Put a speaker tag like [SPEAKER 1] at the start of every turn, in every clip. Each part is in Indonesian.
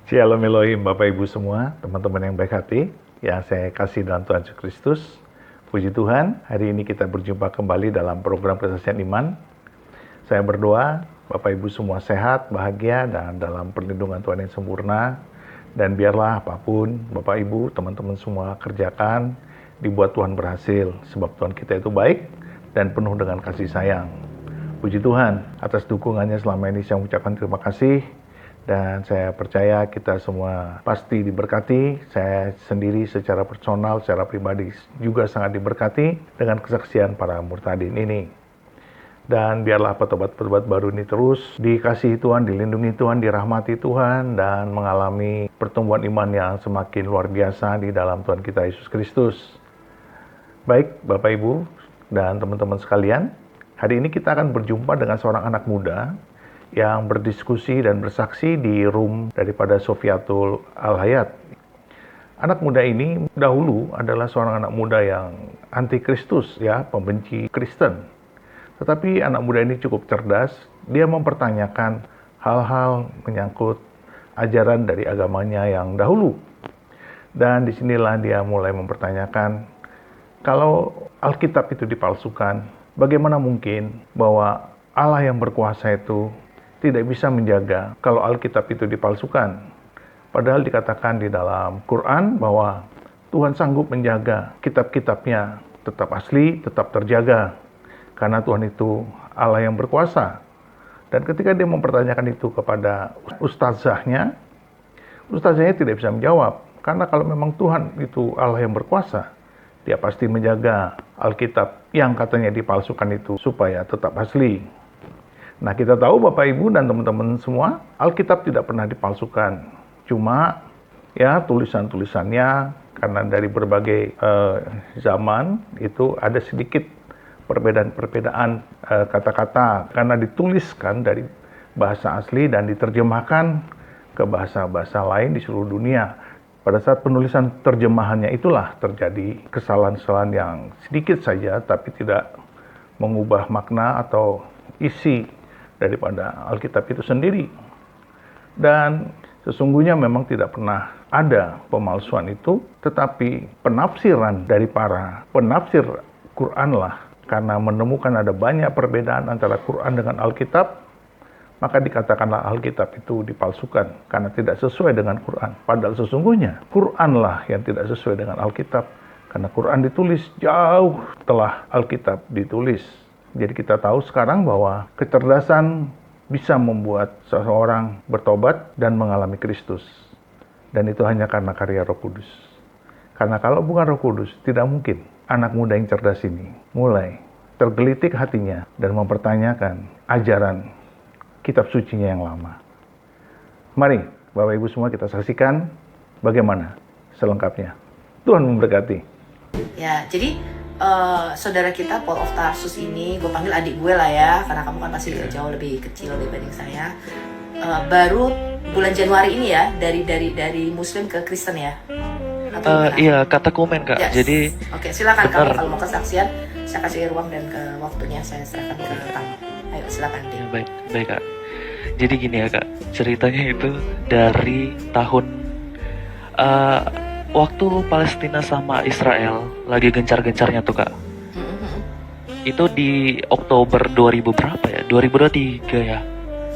[SPEAKER 1] Shalom Elohim, Bapak Ibu semua, teman-teman yang baik hati, yang saya kasih dalam Tuhan Yesus Kristus. Puji Tuhan, hari ini kita berjumpa kembali dalam program Kesaksian Iman. Saya berdoa, Bapak Ibu semua sehat, bahagia, dan dalam perlindungan Tuhan yang sempurna. Dan biarlah apapun, Bapak Ibu, teman-teman semua kerjakan, dibuat Tuhan berhasil. Sebab Tuhan kita itu baik dan penuh dengan kasih sayang. Puji Tuhan, atas dukungannya selama ini saya mengucapkan terima kasih. Dan saya percaya kita semua pasti diberkati. Saya sendiri secara personal, secara pribadi juga sangat diberkati dengan kesaksian para murtadin ini. Dan biarlah petobat-petobat baru ini terus dikasihi Tuhan, dilindungi Tuhan, dirahmati Tuhan, dan mengalami pertumbuhan iman yang semakin luar biasa di dalam Tuhan kita Yesus Kristus. Baik, Bapak Ibu dan teman-teman sekalian, hari ini kita akan berjumpa dengan seorang anak muda yang berdiskusi dan bersaksi di room daripada Sofiatul Al-Hayat. Anak muda ini dahulu adalah seorang anak muda yang anti-Kristus, ya, pembenci Kristen. Tetapi anak muda ini cukup cerdas, dia mempertanyakan hal-hal menyangkut ajaran dari agamanya yang dahulu. Dan disinilah dia mulai mempertanyakan, kalau Alkitab itu dipalsukan, bagaimana mungkin bahwa Allah yang berkuasa itu tidak bisa menjaga kalau Alkitab itu dipalsukan. Padahal dikatakan di dalam Quran bahwa Tuhan sanggup menjaga kitab-kitabnya tetap asli, tetap terjaga. Karena Tuhan itu Allah yang berkuasa. Dan ketika dia mempertanyakan itu kepada ustazahnya tidak bisa menjawab. Karena kalau memang Tuhan itu Allah yang berkuasa, dia pasti menjaga Alkitab yang katanya dipalsukan itu supaya tetap asli. Nah, kita tahu Bapak Ibu dan teman-teman semua, Alkitab tidak pernah dipalsukan. Cuma ya tulisan-tulisannya karena dari berbagai zaman itu ada sedikit perbedaan-perbedaan kata-kata karena dituliskan dari bahasa asli dan diterjemahkan ke bahasa-bahasa lain di seluruh dunia. Pada saat penulisan terjemahannya itulah terjadi kesalahan-kesalahan yang sedikit saja tapi tidak mengubah makna atau isi daripada Alkitab itu sendiri. Dan sesungguhnya memang tidak pernah ada pemalsuan itu, tetapi penafsiran dari para penafsir Quranlah, karena menemukan ada banyak perbedaan antara Quran dengan Alkitab, maka dikatakanlah Alkitab itu dipalsukan karena tidak sesuai dengan Quran. Padahal sesungguhnya Quranlah yang tidak sesuai dengan Alkitab, karena Quran ditulis jauh setelah Alkitab ditulis. Jadi kita tahu sekarang bahwa kecerdasan bisa membuat seseorang bertobat dan mengalami Kristus. Dan itu hanya karena karya Roh Kudus. Karena kalau bukan Roh Kudus, tidak mungkin anak muda yang cerdas ini mulai tergelitik hatinya dan mempertanyakan ajaran kitab sucinya yang lama. Mari, Bapak Ibu semua kita saksikan bagaimana selengkapnya. Tuhan memberkati.
[SPEAKER 2] Ya, jadi saudara kita Paul of Tarsus ini, gue panggil adik gue lah ya, karena kamu kan masih jauh lebih kecil dibanding saya. Baru bulan Januari ini ya, dari Muslim ke Kristen ya.
[SPEAKER 3] Iya, kata komen Kak.
[SPEAKER 2] Yes.
[SPEAKER 3] Jadi
[SPEAKER 2] oke, silakan
[SPEAKER 3] benar.
[SPEAKER 2] kalau mau kesaksian, saya kasih ruang dan ke waktunya saya serahkan ke kamu. Ayo silakan Dik.
[SPEAKER 3] Ya, baik Kak. Jadi gini ya Kak, ceritanya itu dari tahun waktu Palestina sama Israel lagi gencar-gencarnya tuh Kak. Itu di Oktober 2000 berapa ya? 2023 ya.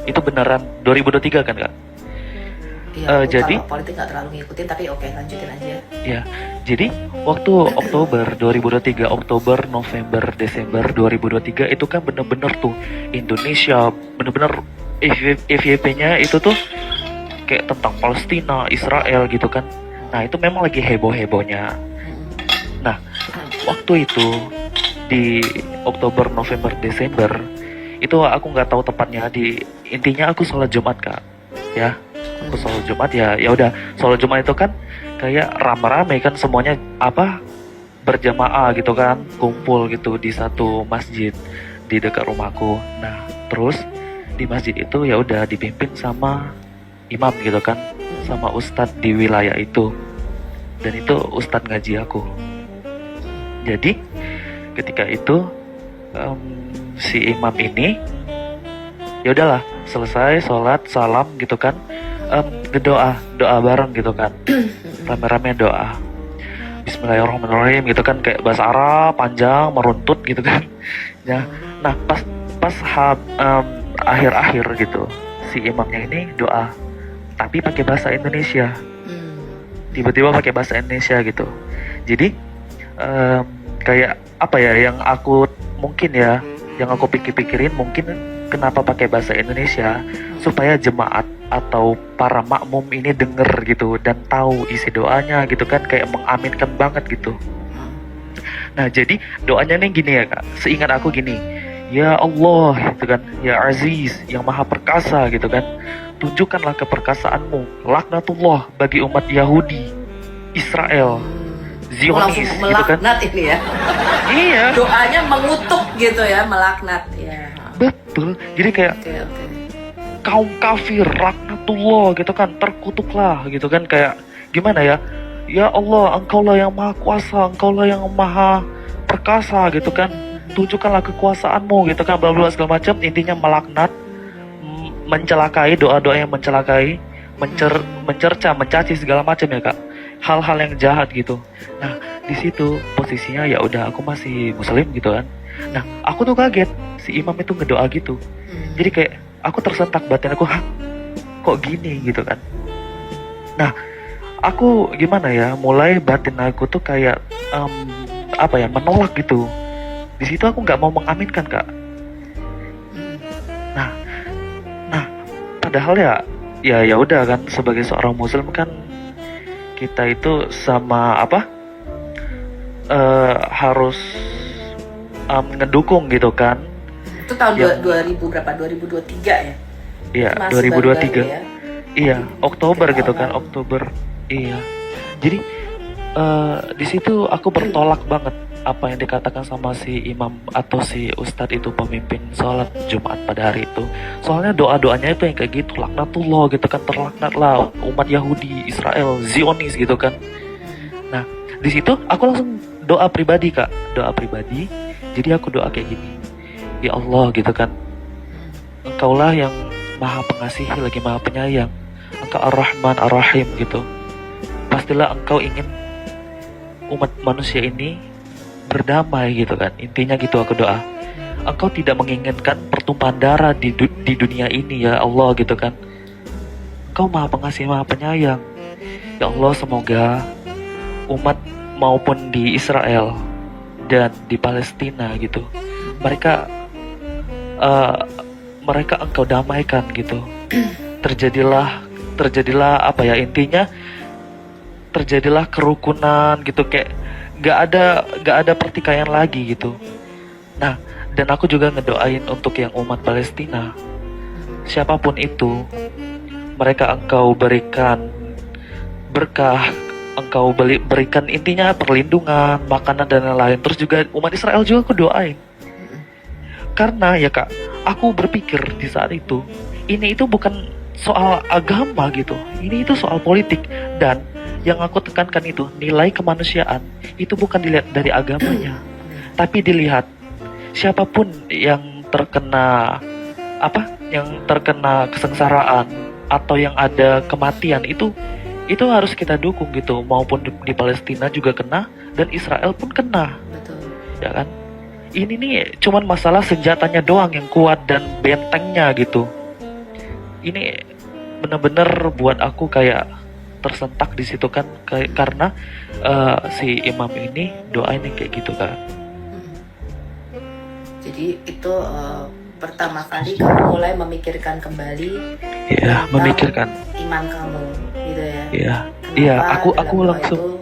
[SPEAKER 3] Itu beneran 2023 kan Kak?
[SPEAKER 2] Iya,
[SPEAKER 3] jadi
[SPEAKER 2] kalau politik nggak terlalu ngikutin, tapi oke, lanjutin aja.
[SPEAKER 3] ya, jadi waktu Oktober 2023, Oktober, November, Desember 2023 itu kan bener-bener tuh Indonesia bener-bener FYP-nya itu tuh kayak tentang Palestina, Israel gitu kan. Nah itu memang lagi heboh-hebohnya. Nah waktu itu di Oktober, November, Desember itu aku nggak tahu tepatnya, di intinya aku sholat Jumat Kak, ya. Aku sholat Jumat ya udah, sholat Jumat itu kan kayak rame-rame kan semuanya berjamaah gitu kan, kumpul gitu di satu masjid di dekat rumahku. Nah terus di masjid itu ya udah dipimpin sama imam gitu kan, sama ustadz di wilayah itu, dan itu ustadz ngaji aku. Jadi ketika itu si imam ini ya udahlah selesai sholat salam gitu kan, doa bareng gitu kan, rame-rame doa Bismillahirrahmanirrahim gitu kan, kayak bahasa Arab panjang meruntut gitu kan. Ya, nah pas akhir-akhir gitu si imamnya ini doa tapi pakai bahasa Indonesia, tiba-tiba pakai bahasa Indonesia gitu. Jadi kayak apa ya, yang aku pikir-pikirin mungkin kenapa pakai bahasa Indonesia, supaya jemaat atau para makmum ini denger gitu dan tahu isi doanya gitu kan, kayak mengaminkan banget gitu. Nah jadi doanya nih gini ya kak, seingat aku gini, ya Allah gitu kan, ya Aziz yang maha perkasa gitu kan, tunjukkanlah keperkasaanmu, laknatullah bagi umat Yahudi, Israel, Zionis
[SPEAKER 2] langsung
[SPEAKER 3] gitu kan.
[SPEAKER 2] melaknat ini ya.
[SPEAKER 3] Iya.
[SPEAKER 2] Doanya mengutuk gitu ya, melaknat ya.
[SPEAKER 3] Betul. Jadi kayak
[SPEAKER 2] Oke.
[SPEAKER 3] kaum kafir, laknatullah gitu kan, terkutuklah gitu kan, kayak gimana ya? Ya Allah, engkaulah yang maha kuasa, engkaulah yang maha perkasa gitu kan. Tunjukkanlah kekuasaanmu gitu kan, bla bla segala macam. Intinya melaknat, mencelakai, doa-doa yang mencelakai, mencerca, mencaci segala macam ya kak. Hal-hal yang jahat gitu. Nah di situ posisinya ya udah aku masih muslim gitu kan. Nah aku tuh kaget si imam itu ngedoa gitu. Jadi kayak aku tersentak batin aku, hah kok gini gitu kan. Nah aku gimana ya, mulai batin aku tuh kayak menolak gitu. Di situ aku nggak mau mengaminkan kak. Nah padahal ya udah kan, sebagai seorang muslim kan kita itu sama harus ngedukung gitu kan.
[SPEAKER 2] Itu tahun 2000 berapa? 2023 ya?
[SPEAKER 3] Iya,
[SPEAKER 2] Masih
[SPEAKER 3] 2023.
[SPEAKER 2] baru-baru ya?
[SPEAKER 3] Iya, Oktober gitu kan,
[SPEAKER 2] awal.
[SPEAKER 3] Oktober. Iya. Jadi di situ aku bertolak banget apa yang dikatakan sama si imam atau si ustadz itu, pemimpin sholat Jumat pada hari itu. Soalnya doa-doanya itu yang kayak gitu, laknatullah gitu kan, terlaknatlah umat Yahudi, Israel, Zionis gitu kan. Nah di situ aku langsung doa pribadi kak, doa pribadi. Jadi aku doa kayak gini, ya Allah gitu kan, engkaulah yang maha pengasih lagi maha penyayang, engkau ar-Rahman ar-Rahim gitu. Pastilah engkau ingin umat manusia ini berdamai gitu kan. Intinya gitu aku doa. Engkau tidak menginginkan pertumpahan darah di dunia ini ya Allah gitu kan. Engkau maha pengasih maha penyayang. Ya Allah, semoga umat maupun di Israel dan di Palestina gitu, mereka engkau damaikan gitu. Terjadilah intinya terjadilah kerukunan gitu, kayak gak ada pertikaian lagi gitu. Nah dan aku juga ngedoain untuk yang umat Palestina, siapapun itu, mereka engkau berikan berkah, engkau berikan intinya perlindungan, makanan dan lain-lain. Terus juga umat Israel juga aku doain. Karena ya kak, aku berpikir di saat itu, ini itu bukan soal agama gitu, ini itu soal politik. Dan yang aku tekankan itu nilai kemanusiaan itu bukan dilihat dari agamanya, tapi dilihat siapapun yang terkena kesengsaraan atau yang ada kematian itu harus kita dukung gitu. Maupun di Palestina juga kena dan Israel pun kena.
[SPEAKER 2] Betul.
[SPEAKER 3] Ya kan? Ini nih cuman masalah senjatanya doang yang kuat dan bentengnya gitu. Ini bener-bener buat aku kayak tersentak di situ kan, karena si imam ini doain yang kayak gitu kan.
[SPEAKER 2] Jadi itu pertama kali kamu mulai memikirkan kembali
[SPEAKER 3] Iya,
[SPEAKER 2] tentang
[SPEAKER 3] memikirkan.
[SPEAKER 2] iman kamu gitu ya.
[SPEAKER 3] Iya.
[SPEAKER 2] Kenapa
[SPEAKER 3] Iya, aku
[SPEAKER 2] dalam doa
[SPEAKER 3] langsung.
[SPEAKER 2] itu,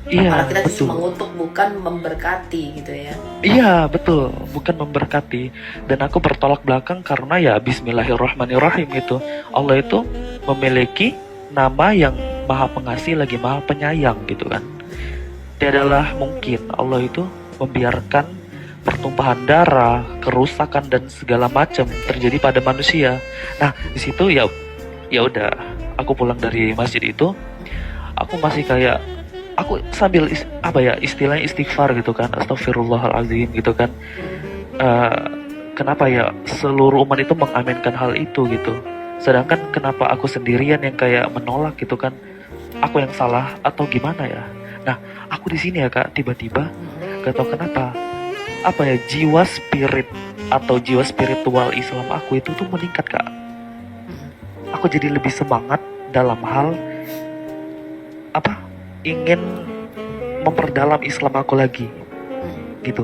[SPEAKER 3] Iya,
[SPEAKER 2] malah kita
[SPEAKER 3] betul.
[SPEAKER 2] mengutuk bukan memberkati gitu ya.
[SPEAKER 3] Iya, betul. Bukan memberkati. Dan aku bertolak belakang karena ya Bismillahirrahmanirrahim gitu. Allah itu memiliki nama yang maha pengasih lagi maha penyayang gitu kan. Tiadalah mungkin Allah itu membiarkan pertumpahan darah, kerusakan dan segala macam terjadi pada manusia. Nah, di situ ya udah, aku pulang dari masjid itu, aku masih kayak aku sambil istilahnya istighfar gitu kan, astagfirullahalazim gitu kan. Kenapa ya seluruh umat itu mengaminkan hal itu gitu. Sedangkan kenapa aku sendirian yang kayak menolak gitu kan? Aku yang salah atau gimana ya? Nah, aku di sini ya Kak, tiba-tiba gak tau kenapa, apa ya, jiwa spirit atau jiwa spiritual Islam aku itu tuh meningkat Kak. Aku jadi lebih semangat dalam hal apa? Ingin memperdalam Islam aku lagi, gitu.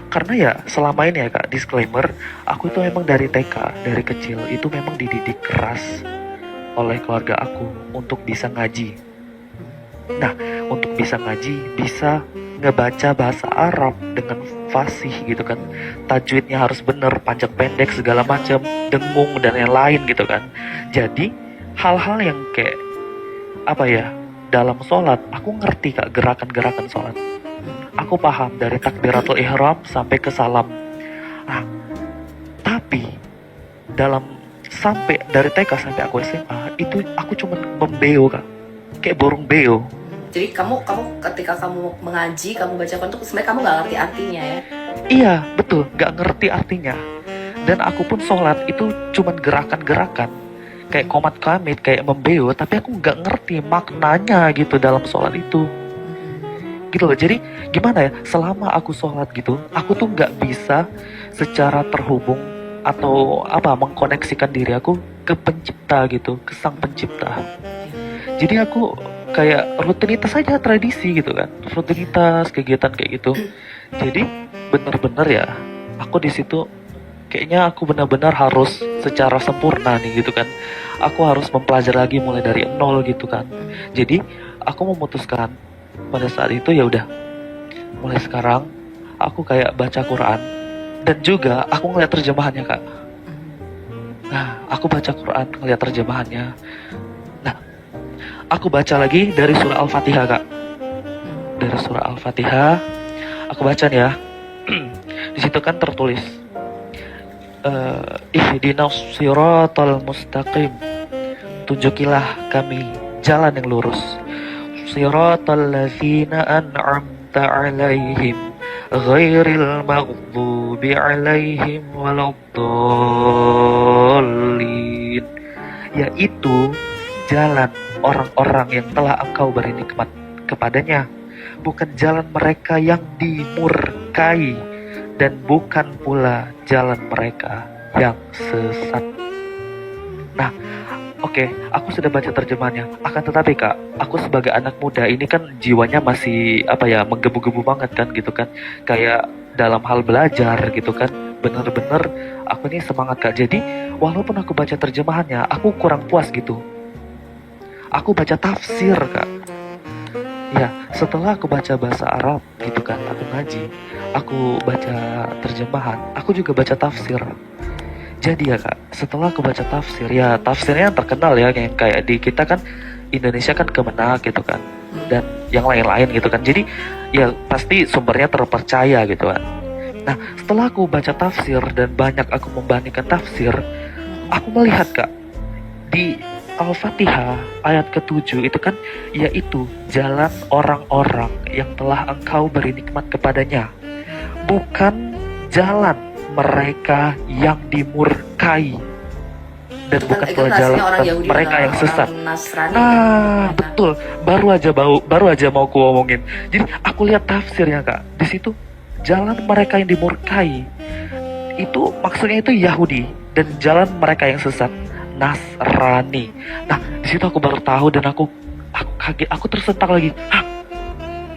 [SPEAKER 3] Karena ya selama ini ya Kak, disclaimer, aku itu memang dari TK, dari kecil itu memang dididik keras oleh keluarga aku untuk bisa ngaji. Nah, untuk bisa ngaji, bisa ngebaca bahasa Arab dengan fasih gitu kan. Tajwidnya harus bener, panjang pendek segala macam, dengung dan yang lain gitu kan. Jadi hal-hal yang kayak apa ya, dalam sholat aku ngerti Kak, gerakan-gerakan sholat. Aku paham dari takbiratul ihram sampai ke salam. Nah, tapi dalam sampai dari TK sampai aku SMA itu aku cuma membeo Kak, kayak burung beo.
[SPEAKER 2] Jadi kamu ketika kamu mengaji, kamu baca Quran tuh sebenarnya kamu nggak ngerti artinya ya?
[SPEAKER 3] Iya betul, nggak ngerti artinya. Dan aku pun sholat itu cuma gerakan-gerakan kayak komat kamit, kayak membeo, tapi aku nggak ngerti maknanya gitu dalam sholat itu. Gitu loh. Jadi gimana ya, selama aku sholat gitu, aku tuh nggak bisa secara terhubung atau apa, mengkoneksikan diri aku ke pencipta gitu, ke sang pencipta. Jadi aku kayak rutinitas aja, tradisi gitu kan, rutinitas kegiatan kayak gitu. Jadi bener-bener ya, aku di situ kayaknya aku benar-benar harus secara sempurna nih gitu kan. Aku harus mempelajari lagi mulai dari nol gitu kan. Jadi aku memutuskan pada saat itu ya udah, mulai sekarang aku kayak baca Quran dan juga aku ngeliat terjemahannya Kak. Nah, aku baca Quran, ngeliat terjemahannya. Nah, aku baca lagi dari surah Al-Fatihah Kak. Dari surah Al-Fatihah aku baca nih ya. Di situ kan tertulis ihdinas siratal mustaqim, tunjukilah kami jalan yang lurus, siratal ladzina an'amta alaihim ghairil maghdubi alaihim waladdallin, yaitu jalan orang-orang yang telah engkau beri nikmat kepadanya, bukan jalan mereka yang dimurkai, dan bukan pula jalan mereka yang sesat. Nah, oke, aku sudah baca terjemahannya. Akan tetapi Kak, aku sebagai anak muda ini kan jiwanya masih apa ya, menggebu-gebu banget kan gitu kan. Kayak dalam hal belajar gitu kan. Bener-bener aku ini semangat Kak. Jadi walaupun aku baca terjemahannya, aku kurang puas gitu. Aku baca tafsir Kak. Ya, setelah aku baca bahasa Arab gitu kan, aku ngaji, aku baca terjemahan, aku juga baca tafsir. Jadi ya Kak, setelah aku baca tafsir, ya tafsirnya yang terkenal ya, yang kayak di kita kan, Indonesia kan Kemenak gitu kan, dan yang lain-lain gitu kan. Jadi ya pasti sumbernya terpercaya gitu kan. Nah, setelah aku baca tafsir dan banyak aku membandingkan tafsir, aku melihat Kak, di Al-Fatihah ayat ke-7 itu kan, yaitu jalan orang-orang yang telah engkau beri nikmat kepadanya, bukan jalan mereka yang dimurkai, dan
[SPEAKER 2] Itu
[SPEAKER 3] bukan
[SPEAKER 2] itu
[SPEAKER 3] pula jalan
[SPEAKER 2] orang Yahudi,
[SPEAKER 3] mereka yang sesat.
[SPEAKER 2] Nasrani,
[SPEAKER 3] Nah,
[SPEAKER 2] kan?
[SPEAKER 3] betul. Baru aja mau ku omongin. Jadi aku lihat tafsirnya Kak. Di situ jalan mereka yang dimurkai itu maksudnya itu Yahudi, dan jalan mereka yang sesat Nasrani. Nah, di situ aku baru tahu dan aku kaget, aku tersentak lagi. Hah?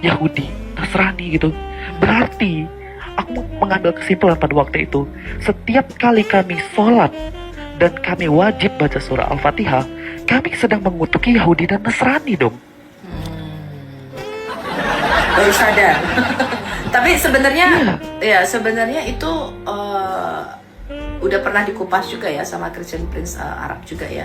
[SPEAKER 3] Yahudi, Nasrani gitu. Berarti aku mengambil kesimpulan pada waktu itu, setiap kali kami sholat dan kami wajib baca surah Al-Fatihah, kami sedang mengutuki Yahudi dan Nasrani dong.
[SPEAKER 2] Baru sadar. Tapi sebenarnya ya sebenarnya itu udah pernah dikupas juga ya sama Christian Prince Arab juga ya,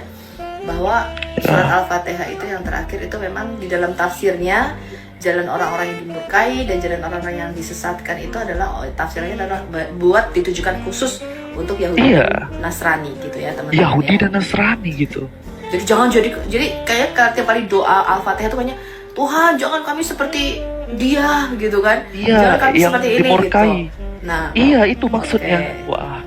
[SPEAKER 2] bahwa surat Al-Fatihah itu yang terakhir itu memang di dalam tafsirnya jalan orang-orang yang dimurkai dan jalan orang-orang yang disesatkan itu adalah tafsirnya adalah buat ditujukan khusus untuk Yahudi dan Nasrani gitu ya teman-teman.
[SPEAKER 3] Yahudi
[SPEAKER 2] ya.
[SPEAKER 3] dan Nasrani gitu.
[SPEAKER 2] Jadi jangan jadi kayak tiap kali doa Al-Fatihah itu kayaknya, Tuhan jangan kami seperti dia gitu kan.
[SPEAKER 3] Iya,
[SPEAKER 2] Jangan kami
[SPEAKER 3] yang
[SPEAKER 2] seperti ini
[SPEAKER 3] dimurkai.
[SPEAKER 2] gitu. Nah,
[SPEAKER 3] Iya, itu maksudnya.
[SPEAKER 2] Okay.
[SPEAKER 3] Wah,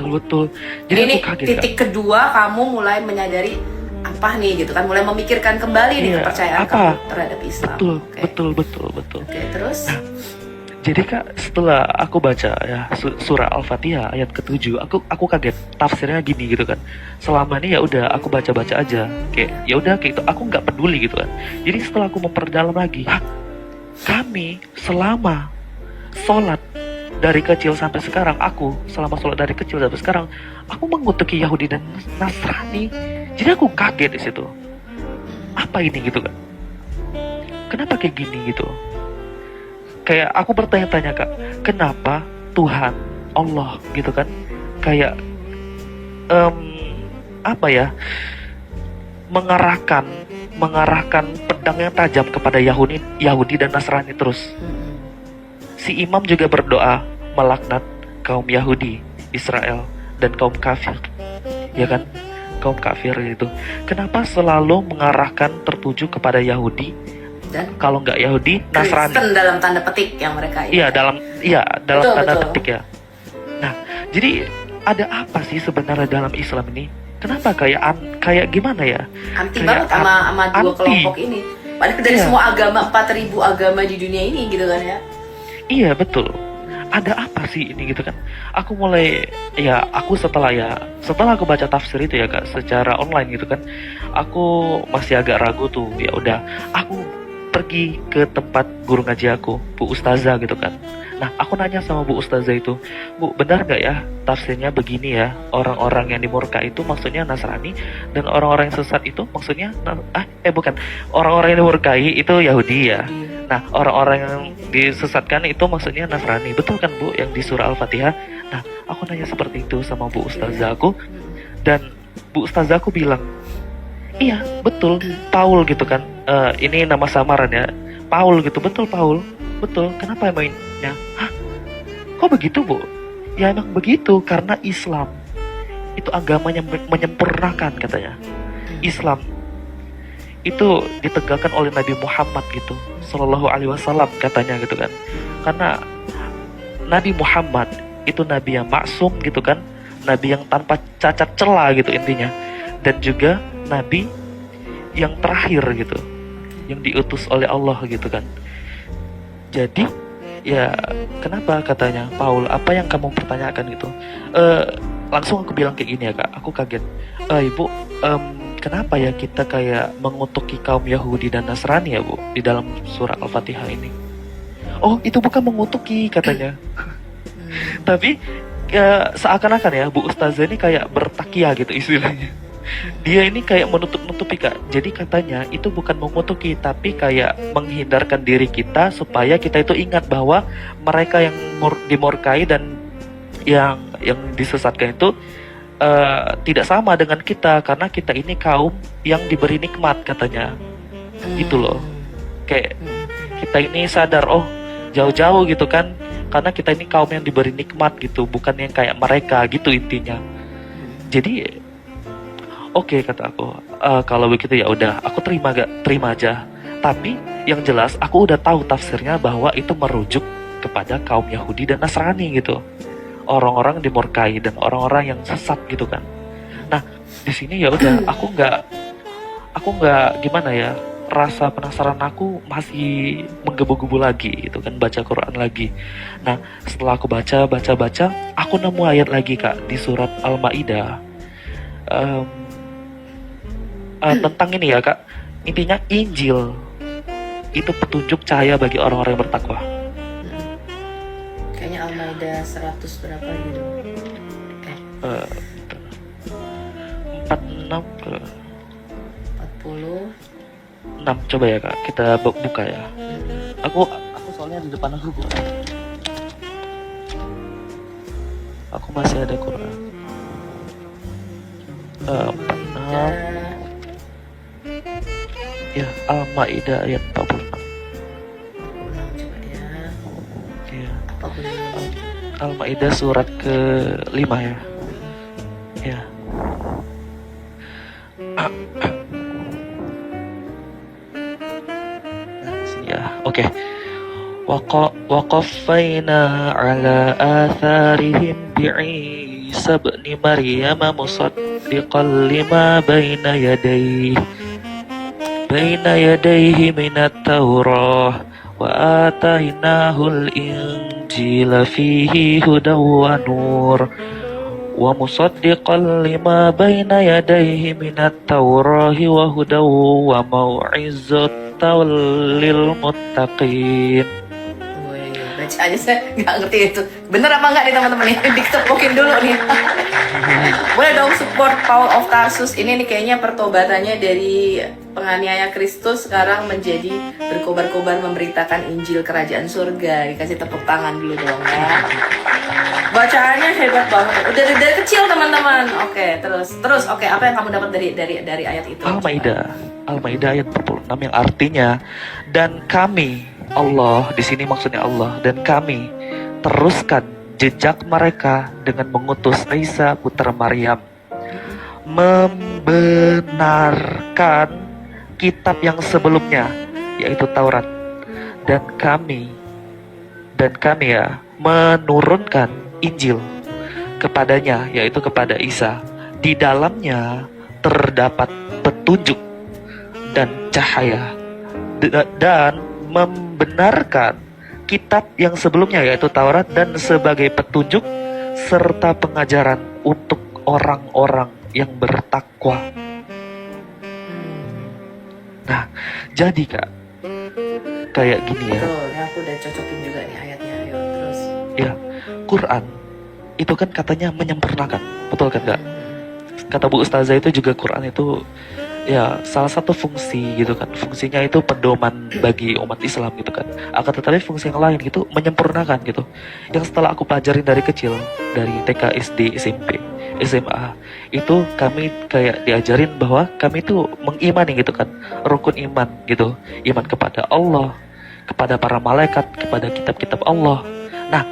[SPEAKER 3] betul.
[SPEAKER 2] Jadi ini
[SPEAKER 3] aku kaget,
[SPEAKER 2] titik kedua kamu mulai menyadari apa nih gitu kan, mulai memikirkan kembali nih
[SPEAKER 3] Iya,
[SPEAKER 2] kepercayaan
[SPEAKER 3] apa?
[SPEAKER 2] kamu terhadap Islam.
[SPEAKER 3] Kak. Betul.
[SPEAKER 2] Oke, terus?
[SPEAKER 3] Jadi Kak, setelah aku baca ya surah Al-Fatihah ayat ke-7, aku kaget. Tafsirnya gini gitu kan. Selama ini ya udah aku baca-baca aja. Kayak ya udah kayak itu, aku nggak peduli gitu kan. Jadi setelah aku memperdalam lagi, kami selama sholat dari kecil sampai sekarang, aku selama sholat dari kecil sampai sekarang, aku mengutuki Yahudi dan Nasrani. Jadi aku kaget di situ. Apa ini gitu kan? Kenapa kayak gini gitu? Kayak aku bertanya-tanya Kak, kenapa Tuhan Allah gitu kan? Kayak apa ya? Mengarahkan pedang yang tajam kepada Yahudi dan Nasrani terus. Si imam juga berdoa melaknat kaum Yahudi, Israel, dan kaum kafir. Ya kan? Kaum kafir itu. Kenapa selalu mengarahkan tertuju kepada Yahudi? Dan kalau nggak Yahudi, Nasrani.
[SPEAKER 2] Kristen dalam tanda petik yang mereka ini.
[SPEAKER 3] Iya, dalam
[SPEAKER 2] Betul,
[SPEAKER 3] tanda
[SPEAKER 2] betul.
[SPEAKER 3] petik ya. Nah, jadi ada apa sih sebenarnya dalam Islam ini? Kenapa kayak gimana ya?
[SPEAKER 2] Anti
[SPEAKER 3] Kayak
[SPEAKER 2] banget sama dua
[SPEAKER 3] anti.
[SPEAKER 2] kelompok ini. Padahal dari
[SPEAKER 3] Iya.
[SPEAKER 2] semua agama, 4.000 agama di dunia ini gitu kan ya.
[SPEAKER 3] Iya, betul. Ada apa sih ini gitu kan? Aku setelah aku baca tafsir itu ya Kak secara online gitu kan. Aku masih agak ragu tuh. Ya udah, aku pergi ke tempat guru ngaji aku, Bu Ustazah gitu kan. Nah, aku nanya sama Bu Ustazah itu, Bu, benar nggak ya tafsirnya begini ya? Orang-orang yang dimurkai itu maksudnya Nasrani, dan orang-orang yang sesat itu maksudnya bukan, orang-orang yang dimurkai itu Yahudi ya. Nah, orang-orang yang disesatkan itu maksudnya Nasrani. Betul kan Bu, yang di surah Al-Fatihah? Nah, aku nanya seperti itu sama Bu Ustazah aku, dan Bu Ustazah aku bilang, iya, betul, Paul gitu kan. Ini nama samaran ya, Paul gitu, betul Paul, betul. Kenapa emangnya? Hah? Kok begitu Bu? Ya emang begitu, karena Islam itu agamanya menyempurnakan katanya. Islam itu ditegakkan oleh Nabi Muhammad gitu, Sallallahu Alaihi Wasallam katanya gitu kan. Karena Nabi Muhammad itu Nabi yang maksum gitu kan, Nabi yang tanpa cacat celah gitu intinya, dan juga Nabi yang terakhir gitu, yang diutus oleh Allah gitu kan. Jadi ya kenapa katanya Paul, apa yang kamu pertanyakan gitu? Langsung aku bilang kayak gini ya Kak, aku kaget. Ibu, kenapa ya kita kayak mengutuki kaum Yahudi dan Nasrani ya Bu di dalam surah Al-Fatihah ini? Oh, itu bukan mengutuki katanya. Tapi ya, seakan-akan ya Bu Ustazah ini kayak bertakia gitu istilahnya. Dia ini kayak menutup-nutupi Kak. Jadi katanya itu bukan mengutuki, tapi kayak menghindarkan diri kita supaya kita itu ingat bahwa mereka yang dimurkai dan yang disesatkan itu tidak sama dengan kita, karena kita ini kaum yang diberi nikmat katanya. Gitu loh. Kayak kita ini sadar, oh jauh-jauh gitu kan, karena kita ini kaum yang diberi nikmat gitu, bukan yang kayak mereka gitu intinya. Jadi oke, kata aku, kalau begitu ya udah, aku terima aja. Tapi yang jelas aku udah tahu tafsirnya bahwa itu merujuk kepada kaum Yahudi dan Nasrani gitu, orang-orang dimurkai dan orang-orang yang sesat gitu kan. Nah, di sini ya udah, aku nggak gimana ya, rasa penasaran aku masih menggebu-gebu lagi gitu kan, baca Quran lagi. Nah, setelah aku baca, aku nemu ayat lagi Kak di surat Al-Maidah. Tentang ini ya Kak, intinya Injil itu petunjuk cahaya bagi orang-orang yang bertakwa.
[SPEAKER 2] Kayaknya Al-Maidah 100 berapa gitu.
[SPEAKER 3] 46 ke
[SPEAKER 2] 40.
[SPEAKER 3] 6 coba ya Kak, kita buka ya. Aku soalnya di depan aku Bu. Aku masih ada Quran. 46. Ya, Al-Maidah ayat 46.
[SPEAKER 2] Coba ya.
[SPEAKER 3] Ya.
[SPEAKER 2] Apa boleh?
[SPEAKER 3] Al-Maidah surat ke-5 ya. Ya. Ya, oke. Waqaffayna ala atharihim bi'isa Isa ibn Maryam musaddiqan lima baina yadayhi minat Taurah wa atainahul injila fihi hudaw wa nur wa musaddiqan lima baina yadayhi minat Taurahi wa hudaw wa mau'izatan lil muttaqin.
[SPEAKER 2] Bacaannya saya nggak ngerti itu bener apa nggak nih teman-teman nih, diketepokin dulu nih. Boleh dong support Paul of Tarsus ini nih, kayaknya pertobatannya dari penganiaya Kristus sekarang menjadi berkobar-kobar memberitakan Injil Kerajaan Surga. Dikasih tepuk tangan dulu dong ya. Bacaannya hebat banget. Udah dari kecil teman-teman. Oke, terus oke, apa yang kamu dapat dari ayat itu?
[SPEAKER 3] Al-Maidah ayat 46 yang artinya, dan kami, Allah di sini maksudnya Allah, dan kami teruskan jejak mereka dengan mengutus Isa putra Maryam, membenarkan kitab yang sebelumnya yaitu Taurat, dan kami ya menurunkan Injil kepadanya yaitu kepada Isa. Di dalamnya terdapat petunjuk dan cahaya, dan membenarkan kitab yang sebelumnya yaitu Taurat dan sebagai petunjuk serta pengajaran untuk orang-orang yang bertakwa. Nah, jadi Kak, kayak gini ya.
[SPEAKER 2] Betul, ya aku udah cocokin juga nih ayatnya. Ayo terus.
[SPEAKER 3] Ya, Quran itu kan katanya menyempurnakan, betul kan Kak? Kata Bu Ustazah itu juga Quran itu ya salah satu fungsi gitu kan, fungsinya itu pedoman bagi umat Islam gitu kan. Akan tetapi fungsi yang lain gitu menyempurnakan gitu, yang setelah aku pelajarin dari kecil, dari TK, SD, SMP, SMA, itu kami kayak diajarin bahwa kami itu mengimani gitu kan, rukun iman gitu, iman kepada Allah, kepada para malaikat, kepada kitab-kitab Allah. Nah,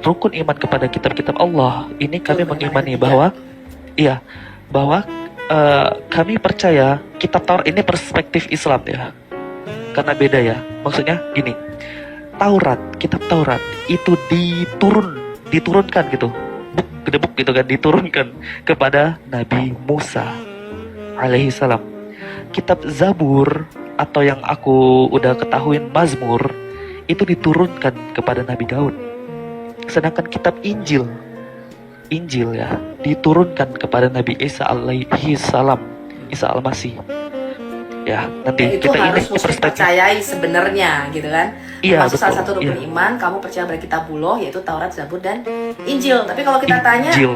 [SPEAKER 3] rukun iman kepada kitab-kitab Allah ini kami mengimani bahwa bahwa kami percaya kitab Taurat ini perspektif Islam ya, karena beda ya. Maksudnya gini, kitab Taurat itu diturunkan gitu, gedebuk gitu kan, diturunkan kepada Nabi Musa alaihi salam. Kitab Zabur atau yang aku udah ketahuin Mazmur itu diturunkan kepada Nabi Daud. Sedangkan kitab Injil ya diturunkan kepada Nabi Isa alaihi salam, Isa al-Masih. Ya, nanti
[SPEAKER 2] itu
[SPEAKER 3] kita
[SPEAKER 2] harus
[SPEAKER 3] ini
[SPEAKER 2] mesti percayai sebenarnya gitu kan.
[SPEAKER 3] Iya,
[SPEAKER 2] Masuk
[SPEAKER 3] betul.
[SPEAKER 2] salah satu rukun iman, kamu percaya berkitabullah yaitu Taurat, Zabur dan Injil. Tapi kalau kita tanya
[SPEAKER 3] Injil.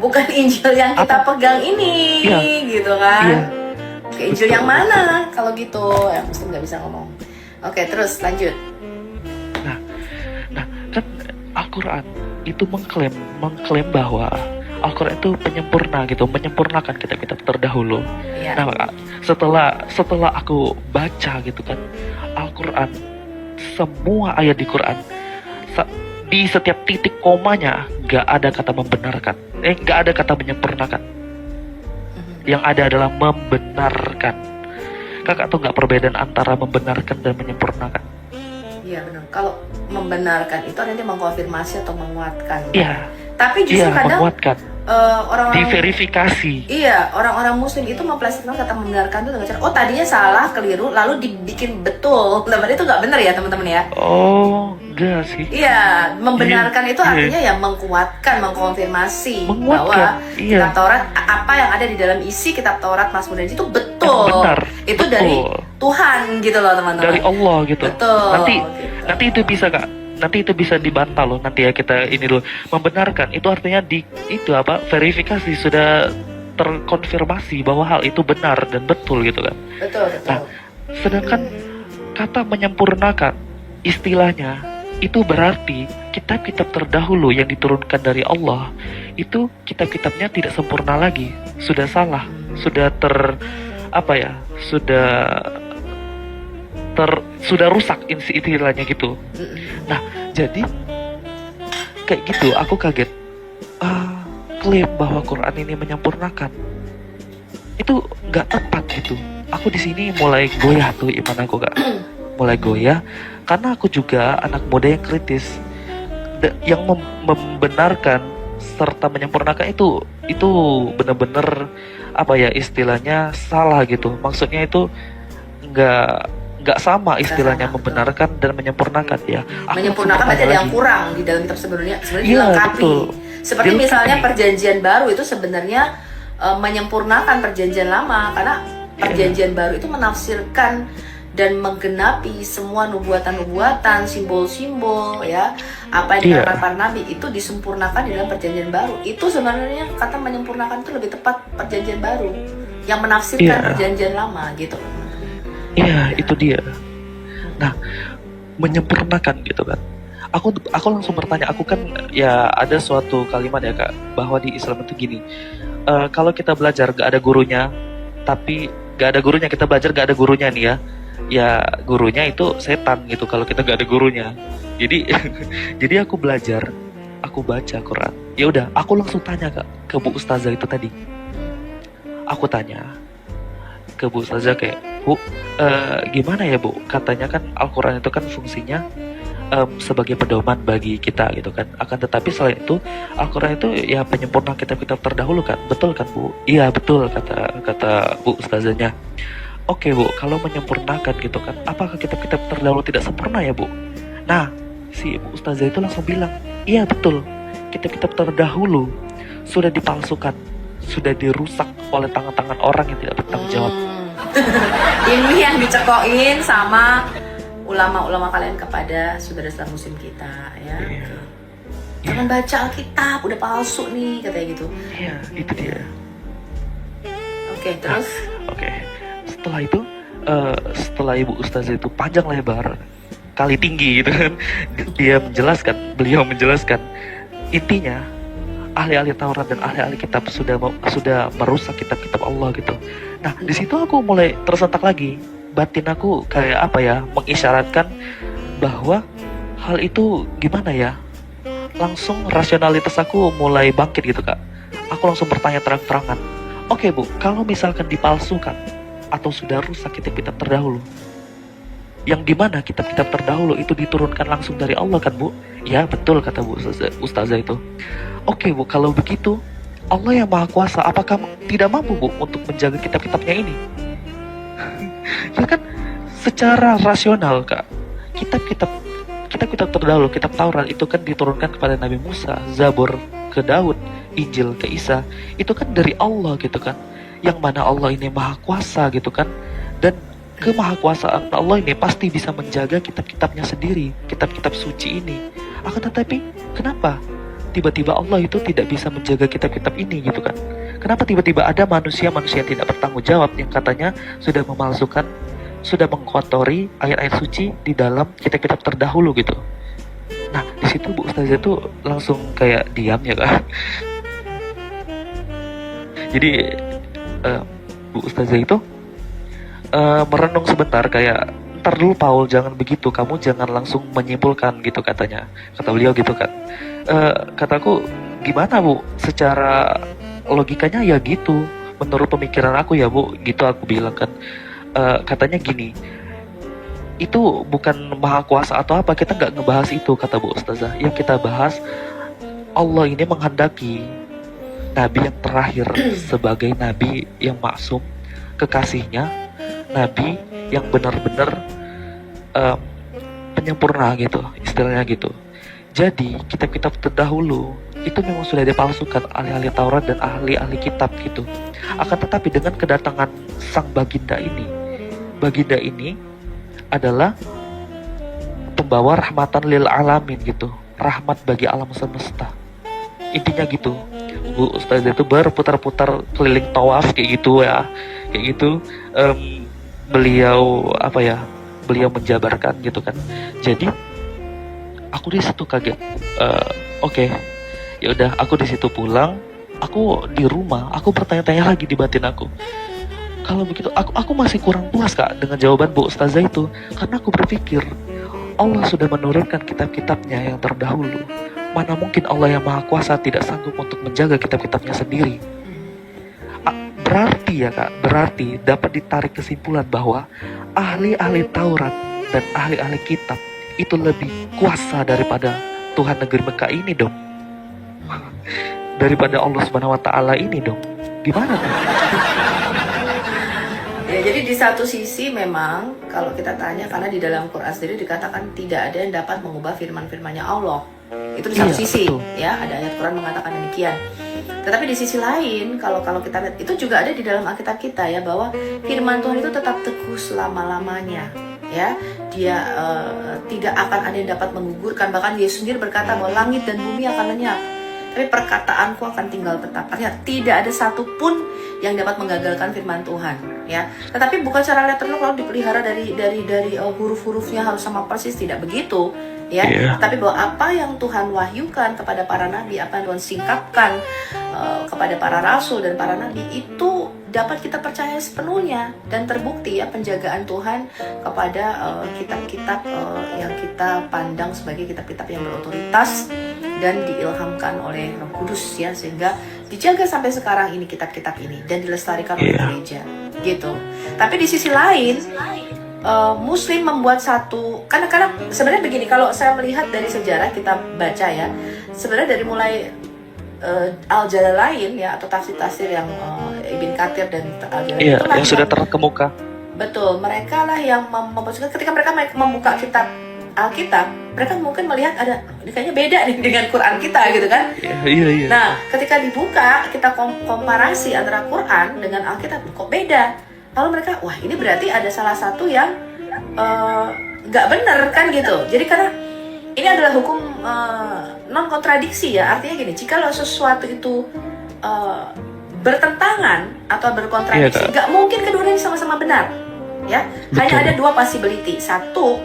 [SPEAKER 2] bukan Injil yang kita pegang ini gitu kan.
[SPEAKER 3] Iya.
[SPEAKER 2] Ke Injil yang mana kalau gitu? Ya mesti nggak bisa ngomong. Oke, terus lanjut.
[SPEAKER 3] Nah, kan Al-Quran itu mengklaim bahwa Al-Quran itu penyempurna gitu, menyempurnakan kitab-kitab terdahulu.
[SPEAKER 2] Iya.
[SPEAKER 3] Nah, Kak, setelah aku baca gitu kan, Al-Quran, semua ayat di Quran, di setiap titik komanya gak ada kata membenarkan, gak ada kata menyempurnakan. Yang ada adalah membenarkan. Kakak tahu gak perbedaan antara membenarkan dan menyempurnakan?
[SPEAKER 2] Iya benar. Kalau membenarkan itu artinya mengkonfirmasi atau menguatkan.
[SPEAKER 3] Iya.
[SPEAKER 2] Tapi justru kadang
[SPEAKER 3] menguatkan.
[SPEAKER 2] Orang-orang
[SPEAKER 3] Diverifikasi.
[SPEAKER 2] Iya, orang-orang muslim itu memplesetkan kata membenarkan itu dengan cara tadinya salah, keliru, lalu dibikin betul. Nah, itu nggak benar ya teman-teman ya?
[SPEAKER 3] Oh, enggak sih.
[SPEAKER 2] Iya, membenarkan itu artinya ya mengkuatkan, mengkonfirmasi bahwa kitab Taurat, apa yang ada di dalam isi kitab Taurat, Mazmur dan Injil itu betul.
[SPEAKER 3] Benar,
[SPEAKER 2] itu
[SPEAKER 3] betul.
[SPEAKER 2] Dari Tuhan gitu loh teman-teman.
[SPEAKER 3] Dari Allah gitu.
[SPEAKER 2] Betul.
[SPEAKER 3] Nanti itu bisa Kak. Nanti itu bisa dibantah loh. Nanti ya kita ini dulu. Membenarkan itu artinya verifikasi sudah terkonfirmasi bahwa hal itu benar dan betul gitu kan.
[SPEAKER 2] Betul.
[SPEAKER 3] Nah, sedangkan kata menyempurnakan istilahnya itu berarti kitab-kitab terdahulu yang diturunkan dari Allah itu kitab-kitabnya tidak sempurna lagi, sudah salah, sudah sudah rusak istilahnya gitu. Nah, jadi kayak gitu aku kaget. Klaim bahwa Quran ini menyempurnakan itu nggak tepat gitu. Aku di sini mulai goyah tuh iman aku Kak. Mulai goyah karena aku juga anak muda yang kritis, yang membenarkan serta menyempurnakan itu benar-benar apa ya istilahnya salah gitu. Maksudnya itu nggak sama istilahnya
[SPEAKER 2] sama, betul.
[SPEAKER 3] membenarkan dan menyempurnakan ya. Aku
[SPEAKER 2] Menyempurnakan
[SPEAKER 3] langsung
[SPEAKER 2] berarti ada
[SPEAKER 3] bertanya
[SPEAKER 2] yang
[SPEAKER 3] lagi.
[SPEAKER 2] kurang di dalam kitab sebenarnya
[SPEAKER 3] Iya,
[SPEAKER 2] dilengkapi.
[SPEAKER 3] betul.
[SPEAKER 2] Seperti
[SPEAKER 3] Dilengkapi.
[SPEAKER 2] misalnya perjanjian baru itu sebenarnya menyempurnakan perjanjian lama, karena perjanjian baru itu menafsirkan dan menggenapi semua nubuatan-nubuatan, simbol-simbol ya, apa yang
[SPEAKER 3] Iya.
[SPEAKER 2] dikatakan para nabi itu disempurnakan di dalam perjanjian baru. Itu sebenarnya kata menyempurnakan itu lebih tepat perjanjian baru yang menafsirkan
[SPEAKER 3] Iya.
[SPEAKER 2] perjanjian lama gitu.
[SPEAKER 3] Iya, itu dia. Nah, menyempurnakan gitu kan. Aku langsung bertanya, aku kan ya ada suatu kalimat ya Kak, bahwa di Islam itu gini. Kalau kita belajar gak ada gurunya, tapi gak ada gurunya kita belajar gak ada gurunya nih ya. Ya gurunya itu setan gitu kalau kita gak ada gurunya. Jadi jadi aku belajar, aku baca Quran. Ya udah, aku langsung tanya Kak ke Bu Ustazah itu tadi. Aku tanya ke Bu Ustazah kayak, Bu, gimana ya Bu? Katanya kan Al-Quran itu kan fungsinya sebagai pedoman bagi kita gitu kan. Akan tetapi selain itu Al-Quran itu ya penyempurna kitab-kitab terdahulu kan. Betul kan Bu? Iya betul kata Bu Ustazahnya. Oke Bu, kalau menyempurnakan gitu kan, apakah kitab-kitab terdahulu tidak sempurna ya Bu? Nah, si Bu Ustazah itu langsung bilang, iya betul, kitab-kitab terdahulu sudah dipalsukan, sudah dirusak oleh tangan-tangan orang yang tidak bertanggung jawab.
[SPEAKER 2] Ini yang dicekokin sama ulama-ulama kalian kepada saudara-saudara muslim kita ya.
[SPEAKER 3] Iya.
[SPEAKER 2] Jangan baca Alkitab, udah palsu nih katanya gitu.
[SPEAKER 3] Iya, itu dia.
[SPEAKER 2] Oke, terus
[SPEAKER 3] Oke. Setelah Ibu Ustazah itu panjang lebar, kali tinggi gitu kan, beliau menjelaskan intinya ahli-ahli Taurat dan ahli-ahli kitab sudah merusak kitab-kitab Allah gitu. Nah, di situ aku mulai tersentak lagi. Batin aku kayak apa ya, mengisyaratkan bahwa hal itu gimana ya? Langsung rasionalitas aku mulai bangkit gitu, Kak. Aku langsung bertanya terang-terangan. Oke, Bu, kalau misalkan dipalsukan atau sudah rusak kitab-kitab terdahulu, yang dimana kitab-kitab terdahulu itu diturunkan langsung dari Allah kan Bu? Ya betul kata Bu Ustazah itu. Oke Bu, kalau begitu Allah yang Maha Kuasa apakah tidak mampu Bu untuk menjaga kitab-kitabnya ini? Ya kan secara rasional Kak, kitab-kitab terdahulu, kitab Taurat itu kan diturunkan kepada Nabi Musa, Zabur ke Daud, Injil ke Isa, itu kan dari Allah gitu kan, yang mana Allah ini Maha Kuasa gitu kan, dan kemahakuasaan Allah ini pasti bisa menjaga kitab-kitabnya sendiri, kitab-kitab suci ini. Akan tetapi kenapa tiba-tiba Allah itu tidak bisa menjaga kitab-kitab ini gitu kan? Kenapa tiba-tiba ada manusia-manusia yang tidak bertanggung jawab yang katanya sudah memalsukan, sudah mengkotori ayat-ayat suci di dalam kitab-kitab terdahulu gitu? Nah, di situ Bu Ustazah itu langsung kayak diam ya Kak. Jadi Bu Ustazah itu merenung sebentar kayak, ntar dulu Paul, jangan begitu, kamu jangan langsung menyimpulkan gitu kata beliau gitu kan. Kataku, gimana Bu, secara logikanya ya gitu, menurut pemikiran aku ya Bu, gitu aku bilang kan. Katanya gini, itu bukan maha kuasa atau apa, kita nggak ngebahas itu kata Bu Ustazah. Yang kita bahas, Allah ini menghendaki Nabi yang terakhir sebagai Nabi yang maksum, kekasihnya, Nabi yang benar-benar penyempurna gitu, istilahnya gitu. Jadi kitab-kitab terdahulu itu memang sudah dipalsukan ahli-ahli Taurat dan ahli-ahli kitab gitu. Akan tetapi dengan kedatangan sang baginda ini adalah pembawa rahmatan lil alamin gitu, rahmat bagi alam semesta. Intinya gitu. Bu Ustazah itu berputar-putar keliling tawaf kayak gitu ya, kayak gitu. Beliau menjabarkan gitu kan. Jadi aku di situ kaget. Oke. Ya udah, aku di situ pulang. Aku di rumah, aku bertanya-tanya lagi di batin aku. Kalau begitu, aku masih kurang puas Kak dengan jawaban Bu Ustazah itu, karena aku berpikir Allah sudah menurunkan kitab-kitabnya yang terdahulu. Mana mungkin Allah yang Maha Kuasa tidak sanggup untuk menjaga kitab-kitabnya sendiri? Berarti ya Kak, berarti dapat ditarik kesimpulan bahwa ahli-ahli Taurat dan ahli-ahli kitab itu lebih kuasa daripada Tuhan negeri Mekah ini dong. daripada Allah Subhanahu wa taala ini dong. Gimana tuh?
[SPEAKER 2] Ya, jadi di satu sisi memang kalau kita tanya, karena di dalam Quran sendiri dikatakan tidak ada yang dapat mengubah firman-firmannya Allah. Itu di satu
[SPEAKER 3] Iya,
[SPEAKER 2] sisi,
[SPEAKER 3] betul.
[SPEAKER 2] ya, ada ayat Quran mengatakan demikian. Tetapi di sisi lain, kalau kita lihat, itu juga ada di dalam Alkitab kita ya, bahwa firman Tuhan itu tetap teguh selama-lamanya. Ya, dia tidak akan ada yang dapat menggugurkan. Bahkan Yesus sendiri berkata bahwa langit dan bumi akan lenyap, tapi perkataanku akan tinggal tetap. Artinya tidak ada satupun yang dapat menggagalkan firman Tuhan, ya. Tetapi bukan secara literal kalau dipelihara dari huruf-hurufnya harus sama persis, tidak begitu, ya.
[SPEAKER 3] Iya.
[SPEAKER 2] Tapi bahwa apa yang Tuhan wahyukan kepada para nabi, apa yang Tuhan singkapkan kepada para rasul dan para nabi, itu dapat kita percaya sepenuhnya, dan terbukti ya penjagaan Tuhan kepada kitab-kitab yang kita pandang sebagai kitab-kitab yang berotoritas dan diilhamkan oleh Roh Kudus, ya, sehingga dijaga sampai sekarang ini kitab-kitab ini dan dilestarikan oleh gereja, gitu. Tapi di sisi lain, Muslim membuat satu, karena sebenarnya begini, kalau saya melihat dari sejarah kita baca ya, sebenarnya dari mulai Al-Jalalain ya, atau tafsir-tafsir yang Ibn Katsir dan Al-Jalalain,
[SPEAKER 3] Iya,
[SPEAKER 2] itulah
[SPEAKER 3] yang sudah terkemuka.
[SPEAKER 2] betul, mereka lah yang memposisikan, ketika mereka membuka kitab Alkitab, mereka mungkin melihat ada, ini kayaknya beda nih dengan Quran kita gitu kan.
[SPEAKER 3] Iya.
[SPEAKER 2] Nah, ketika dibuka, kita komparasi antara Quran dengan Alkitab, kok beda? Lalu mereka, wah ini berarti ada salah satu yang nggak benar kan gitu. Jadi karena ini adalah hukum non kontradiksi ya, artinya gini, jika sesuatu itu bertentangan atau berkontradiksi, nggak mungkin keduanya sama-sama benar, ya. Hanya ada dua possibility, satu,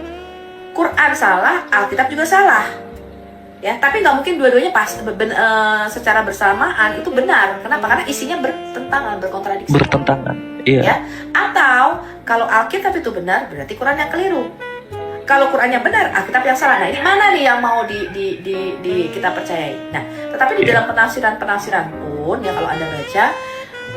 [SPEAKER 2] Quran salah, Alkitab juga salah, ya. Tapi nggak mungkin dua-duanya secara bersamaan itu benar. Kenapa? Karena isinya bertentangan, berkontradiksi.
[SPEAKER 3] Bertentangan, iya.
[SPEAKER 2] Ya. Atau kalau Alkitab itu benar, berarti Quran yang keliru. Kalau Qurannya benar, Alkitab yang salah. Nah, ini mana nih yang mau kita percayai? Nah, tetapi di dalam penafsiran pun, ya, kalau Anda baca,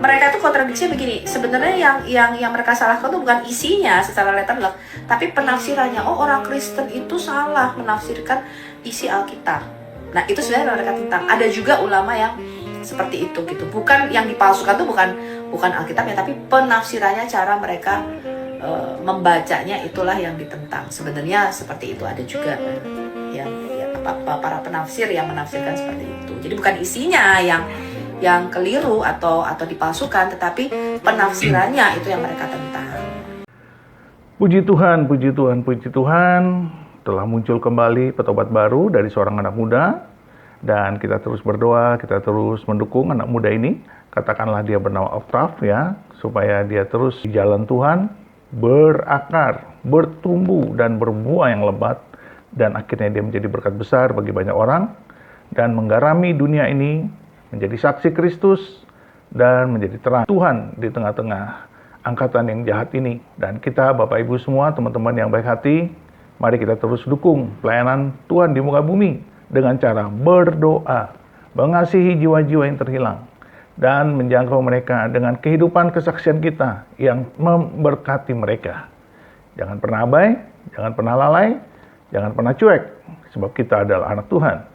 [SPEAKER 2] mereka tuh kontradiksinya begini. Sebenarnya yang mereka salahkan tuh bukan isinya secara literal, tapi penafsirannya. Oh, orang Kristen itu salah menafsirkan isi Alkitab. Nah, itu sebenarnya mereka tentang. Ada juga ulama yang seperti itu gitu. Bukan yang dipalsukan tuh bukan Alkitabnya, tapi penafsirannya, cara mereka membacanya, itulah yang ditentang. Sebenarnya seperti itu, ada juga para penafsir yang menafsirkan seperti itu. Jadi bukan isinya yang keliru atau dipalsukan, tetapi penafsirannya itu yang mereka tentang.
[SPEAKER 1] Puji Tuhan, puji Tuhan, puji Tuhan. Telah muncul kembali petobat baru dari seorang anak muda. Dan kita terus berdoa, kita terus mendukung anak muda ini. Katakanlah dia bernama Octav ya, supaya dia terus di jalan Tuhan, berakar, bertumbuh, dan berbuah yang lebat. Dan akhirnya dia menjadi berkat besar bagi banyak orang. Dan menggarami dunia ini, menjadi saksi Kristus, dan menjadi terang Tuhan di tengah-tengah angkatan yang jahat ini. Dan kita, Bapak Ibu semua, teman-teman yang baik hati, mari kita terus dukung pelayanan Tuhan di muka bumi dengan cara berdoa, mengasihi jiwa-jiwa yang terhilang, dan menjangkau mereka dengan kehidupan kesaksian kita yang memberkati mereka. Jangan pernah abai, jangan pernah lalai, jangan pernah cuek, sebab kita adalah anak Tuhan,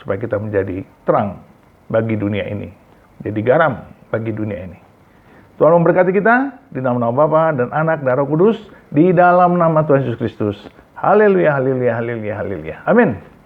[SPEAKER 1] supaya kita menjadi terang bagi dunia ini, jadi garam bagi dunia ini. Tuhan memberkati kita di nama Bapa dan Anak dan Roh Kudus, di dalam nama Tuhan Yesus Kristus. Haleluya, haleluya, haleluya, haleluya. Amin.